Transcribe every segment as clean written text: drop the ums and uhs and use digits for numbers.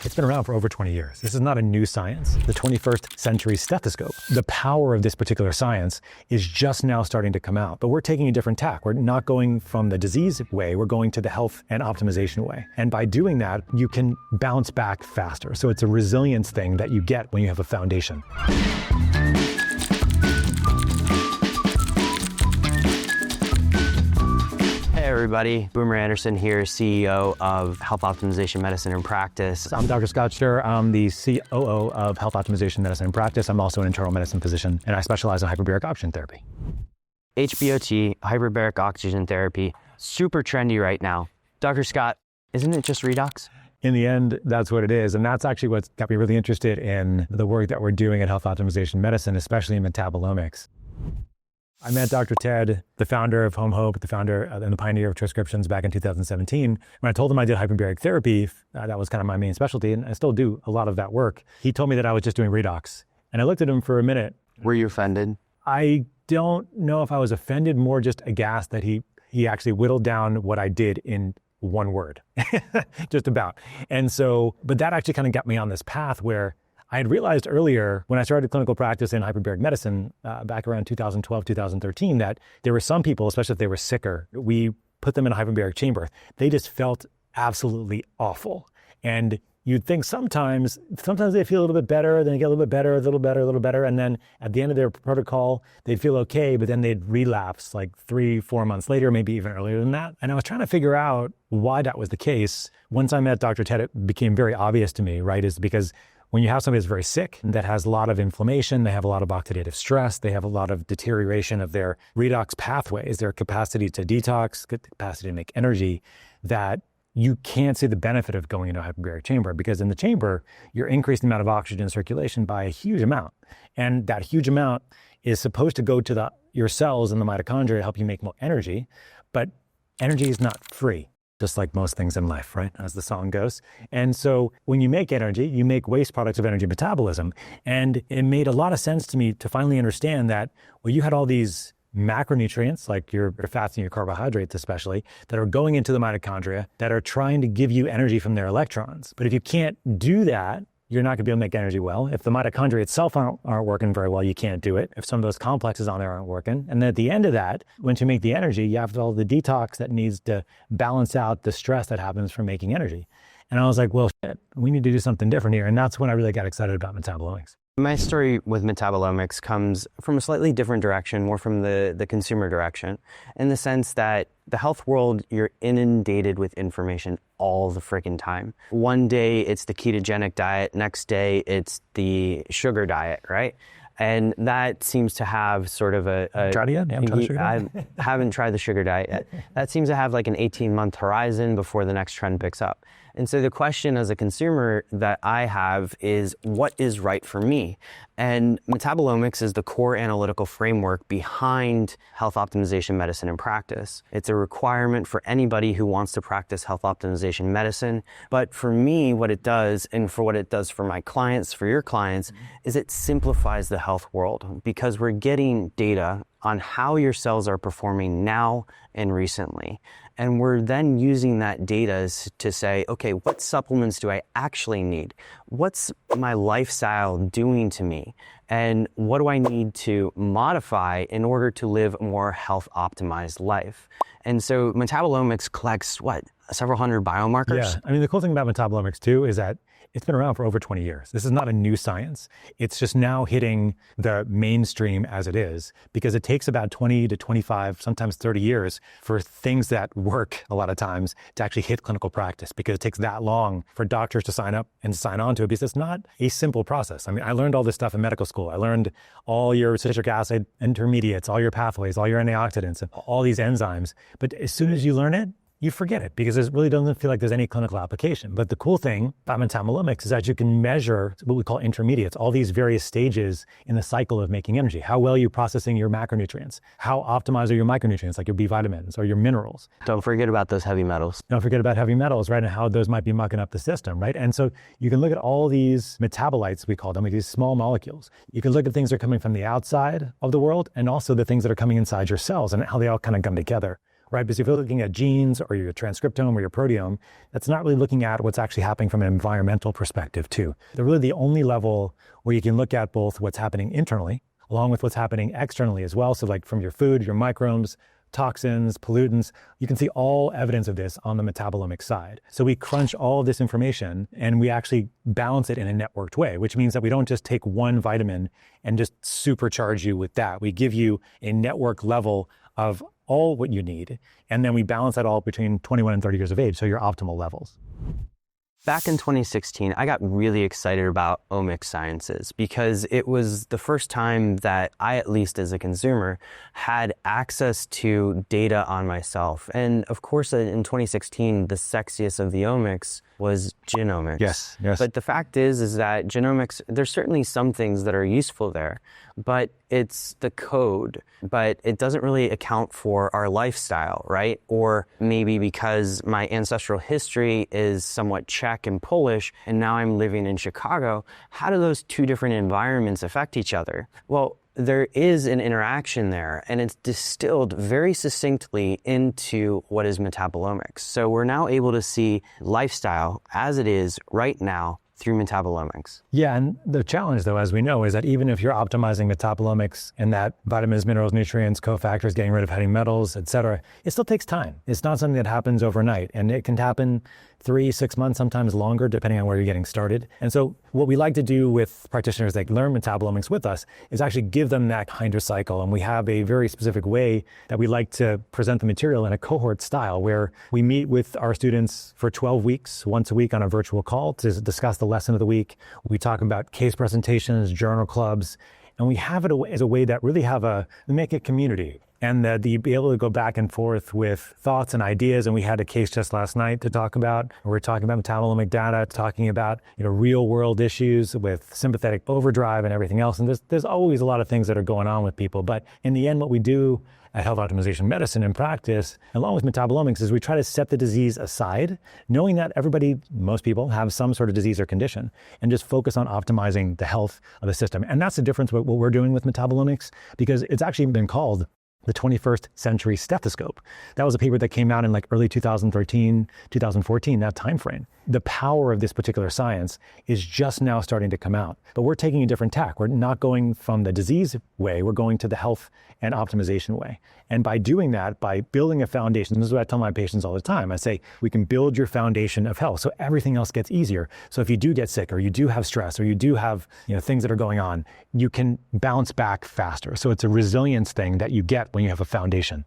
It's been around for over 20 years. This is not a new science. The 21st century stethoscope. The power of this particular science is just now starting to come out, but we're taking a different tack. We're not going from the disease way, we're going to the health and optimization way. And by doing that, you can bounce back faster. So it's a resilience thing that you get when you have a foundation. Hey everybody, Boomer Anderson here, CEO of Health Optimization Medicine and Practice. I'm Dr. Scott Sherr. I'm the COO of Health Optimization Medicine and Practice. I'm also an internal medicine physician, and I specialize in hyperbaric oxygen therapy. HBOT, hyperbaric oxygen therapy, super trendy right now. Dr. Scott, isn't it just Redox? In the end, that's what it is. And that's actually what's got me really interested in the work that we're doing at Health Optimization Medicine, especially in metabolomics. I met Dr. Ted, the founder of HOMeHOPe, the founder and the pioneer of Troscriptions back in 2017. When I told him I did hyperbaric therapy, that was kind of my main specialty, and I still do a lot of that work. He told me that I was just doing Redox. And I looked at him for a minute. Were you offended? I don't know if I was offended, more just aghast that he actually whittled down what I did in one word, just about. And so, but that actually kind of got me on this path where I had realized earlier when I started clinical practice in hyperbaric medicine back around 2012, 2013, that there were some people, especially if they were sicker, we put them in a hyperbaric chamber. They just felt absolutely awful. And you'd think sometimes they feel a little bit better, then they get a little bit better, a little better. And then at the end of their protocol, they'd feel okay, but then they'd relapse like 3-4 months later, maybe even earlier than that. And I was trying to figure out why that was the case. Once I met Dr. Ted, it became very obvious to me, right? Is because when you have somebody that's very sick, that has a lot of inflammation, they have a lot of oxidative stress, they have a lot of deterioration of their redox pathways, their capacity to detox, capacity to make energy, that you can't see the benefit of going into a hyperbaric chamber, because in the chamber, you're increasing the amount of oxygen in circulation by a huge amount. And that huge amount is supposed to go to your cells in the mitochondria to help you make more energy, but energy is not free. Just like most things in life, right? As the song goes. And so when you make energy, you make waste products of energy metabolism. And it made a lot of sense to me to finally understand that, well, you had all these macronutrients, like your fats and your carbohydrates especially, that are going into the mitochondria that are trying to give you energy from their electrons. But if you can't do that, you're not gonna be able to make energy well. If the mitochondria itself aren't working very well, you can't do it. If some of those complexes on there aren't working. And then at the end of that, once you make the energy, you have all the detox that needs to balance out the stress that happens from making energy. And I was like, well, shit, we need to do something different here. And that's when I really got excited about metabolomics. My story with metabolomics comes from a slightly different direction, more from the consumer direction, in the sense that the health world, you're inundated with information all the freaking time. One day it's the ketogenic diet, next day it's the sugar diet, right? And that seems to have sort of tried it yet? You haven't tried the sugar diet? I haven't tried the sugar diet yet. That seems to have like an 18-month horizon before the next trend picks up. And so the question as a consumer that I have is, what is right for me? And metabolomics is the core analytical framework behind health optimization medicine and practice. It's a requirement for anybody who wants to practice health optimization medicine. But for me, what it does, and for what it does for my clients, for your clients, is it simplifies the health world, because we're getting data on how your cells are performing now and recently. And we're then using that data to say, okay, what supplements do I actually need? What's my lifestyle doing to me? And what do I need to modify in order to live a more health optimized life? And so metabolomics collects several hundred biomarkers? Yeah, I mean, the cool thing about metabolomics too is that it's been around for over 20 years. This is not a new science. It's just now hitting the mainstream as it is, because it takes about 20 to 25, sometimes 30 years for things that work a lot of times to actually hit clinical practice, because it takes that long for doctors to sign up and sign on to it, because it's not a simple process. I mean, I learned all this stuff in medical school. I learned all your citric acid intermediates, all your pathways, all your antioxidants, and all these enzymes. But as soon as you learn it, you forget it, because it really doesn't feel like there's any clinical application. But the cool thing about metabolomics is that you can measure what we call intermediates, all these various stages in the cycle of making energy. How well you're processing your macronutrients, how optimized are your micronutrients, like your B vitamins or your minerals. Don't forget about those heavy metals. Don't forget about heavy metals, right? And how those might be mucking up the system, right? And so you can look at all these metabolites, we call them, these small molecules. You can look at things that are coming from the outside of the world, and also the things that are coming inside your cells and how they all kind of come together. right? Because if you're looking at genes or your transcriptome or your proteome, that's not really looking at what's actually happening from an environmental perspective too. They're really the only level where you can look at both what's happening internally, along with what's happening externally as well. So like from your food, your microbes, toxins, pollutants, you can see all evidence of this on the metabolomic side. So we crunch all of this information and we actually balance it in a networked way, which means that we don't just take one vitamin and just supercharge you with that. We give you a network level of all what you need, and then we balance that all between 21 and 30 years of age, so your optimal levels. Back in 2016, I got really excited about omics sciences because it was the first time that I, at least as a consumer, had access to data on myself. And of course, in 2016, the sexiest of the omics was genomics. Yes. But the fact is that genomics, there's certainly some things that are useful there, but it's the code, but it doesn't really account for our lifestyle, right? Or maybe because my ancestral history is somewhat Czech and Polish, and now I'm living in Chicago, how do those two different environments affect each other? Well, there is an interaction there, and it's distilled very succinctly into what is metabolomics. So we're now able to see lifestyle as it is right now through metabolomics. Yeah, and the challenge though, as we know, is that even if you're optimizing metabolomics and that vitamins, minerals, nutrients, cofactors, getting rid of heavy metals, et cetera, it still takes time. It's not something that happens overnight, and it can happen 3-6 months, sometimes longer, depending on where you're getting started. And so what we like to do with practitioners that learn metabolomics with us is actually give them that kinder cycle. And we have a very specific way that we like to present the material in a cohort style, where we meet with our students for 12 weeks, once a week on a virtual call to discuss the lesson of the week. We talk about case presentations, journal clubs, and we have it as a way that really make a community. And that you be able to go back and forth with thoughts and ideas. And we had a case just last night to talk about. We're talking about metabolomic data, talking about real world issues with sympathetic overdrive and everything else. And there's always a lot of things that are going on with people. But in the end, what we do at Health Optimization Medicine in practice, along with metabolomics, is we try to set the disease aside, knowing that most people have some sort of disease or condition, and just focus on optimizing the health of the system. And that's the difference with what we're doing with metabolomics, because it's actually been called the 21st century stethoscope. That was a paper that came out in like early 2013, 2014, that timeframe. The power of this particular science is just now starting to come out. But we're taking a different tack. We're not going from the disease way, we're going to the health and optimization way. And by doing that, by building a foundation, this is what I tell my patients all the time. I say, we can build your foundation of health so everything else gets easier. So if you do get sick, or you do have stress, or you do have things that are going on, you can bounce back faster. So it's a resilience thing that you get when you have a foundation.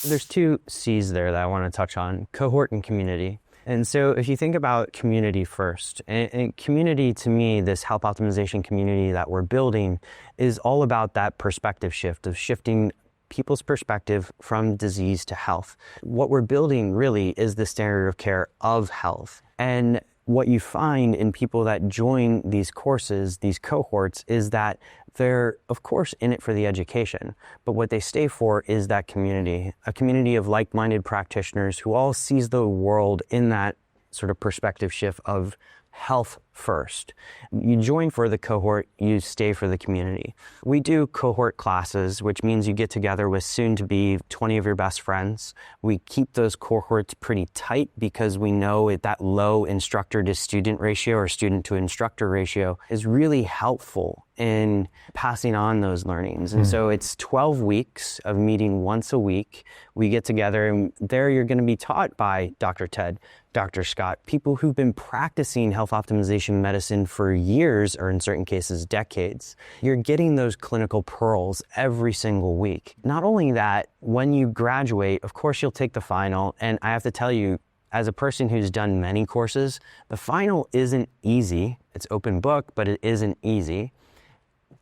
There's two C's there that I want to touch on, cohort and community. And so if you think about community first, and community to me, this health optimization community that we're building is all about that perspective shift of shifting people's perspective from disease to health. What we're building really is the standard of care of health. And what you find in people that join these courses, these cohorts, is that they're, of course, in it for the education, but what they stay for is that community, a community of like-minded practitioners who all sees the world in that sort of perspective shift of health first. You join for the cohort, you stay for the community. We do cohort classes, which means you get together with soon to be 20 of your best friends. We keep those cohorts pretty tight because we know that low instructor to student ratio or student to instructor ratio is really helpful in passing on those learnings. And so it's 12 weeks of meeting once a week. We get together, and there you're going to be taught by Dr. Ted, Dr. Scott, people who've been practicing health optimization medicine for years, or in certain cases, decades. You're getting those clinical pearls every single week. Not only that, when you graduate, of course, you'll take the final. And I have to tell you, as a person who's done many courses, the final isn't easy. It's open book, but it isn't easy.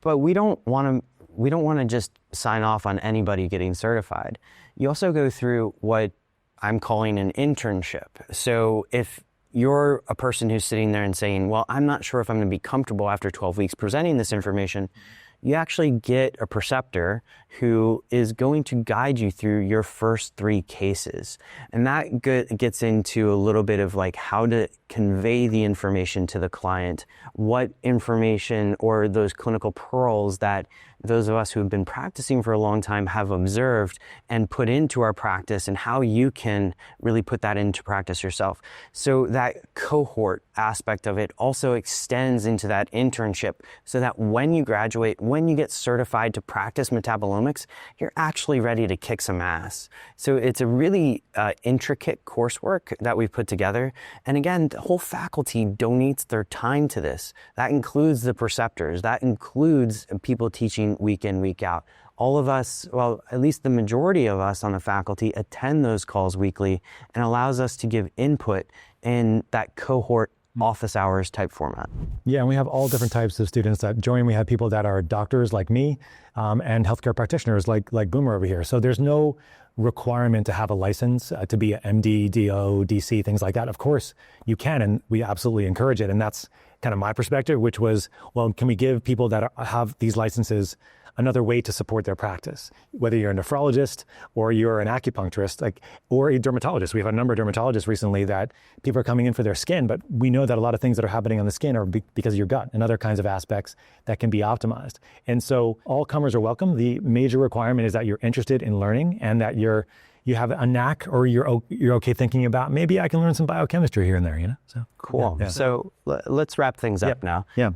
But we don't want to just sign off on anybody getting certified. You also go through what I'm calling an internship. So if you're a person who's sitting there and saying, well, I'm not sure if I'm going to be comfortable after 12 weeks presenting this information, you actually get a preceptor who is going to guide you through your first 3 cases. And that gets into a little bit of like how to convey the information to the client, what information or those clinical pearls that those of us who have been practicing for a long time have observed and put into our practice, and how you can really put that into practice yourself. So that cohort aspect of it also extends into that internship, so that when you graduate, when you get certified to practice metabolomics, you're actually ready to kick some ass. So it's a really intricate coursework that we've put together. And again, the whole faculty donates their time to this. That includes the preceptors. That includes people teaching week in, week out. All of us, well, at least the majority of us on the faculty attend those calls weekly, and allows us to give input in that cohort office hours type format. Yeah, and we have all different types of students that join. We have people that are doctors like me, and healthcare practitioners like Boomer over here. So there's no requirement to have a license to be an MD, DO, DC, things like that. Of course you can, and we absolutely encourage it. And that's kind of my perspective, which was, well, can we give people that have these licenses another way to support their practice? Whether you're a nephrologist or you're an acupuncturist, or a dermatologist. We have a number of dermatologists recently that people are coming in for their skin, but we know that a lot of things that are happening on the skin are because of your gut and other kinds of aspects that can be optimized. And so all comers are welcome. The major requirement is that you're interested in learning, and that you have a knack, or you're okay thinking about, maybe I can learn some biochemistry here and there, So cool. Yeah. So let's wrap things up now. Yeah.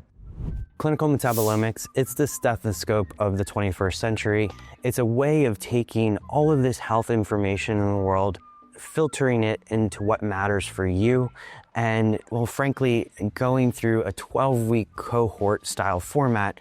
Clinical metabolomics, it's the stethoscope of the 21st century. It's a way of taking all of this health information in the world, filtering it into what matters for you, and, well, frankly, going through a 12-week cohort style format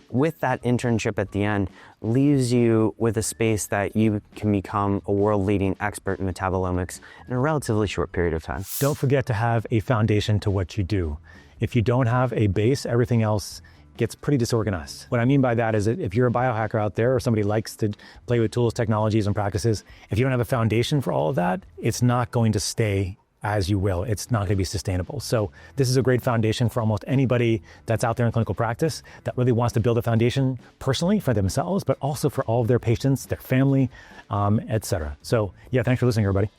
with that internship at the end leaves you with a space that you can become a world-leading expert in metabolomics in a relatively short period of time. Don't forget to have a foundation to what you do. If you don't have a base, everything else gets pretty disorganized. What I mean by that is that if you're a biohacker out there, or somebody likes to play with tools, technologies, and practices, if you don't have a foundation for all of that, it's not going to stay as you will. It's not going to be sustainable. So this is a great foundation for almost anybody that's out there in clinical practice that really wants to build a foundation personally for themselves, but also for all of their patients, their family, et cetera. So yeah, thanks for listening, everybody.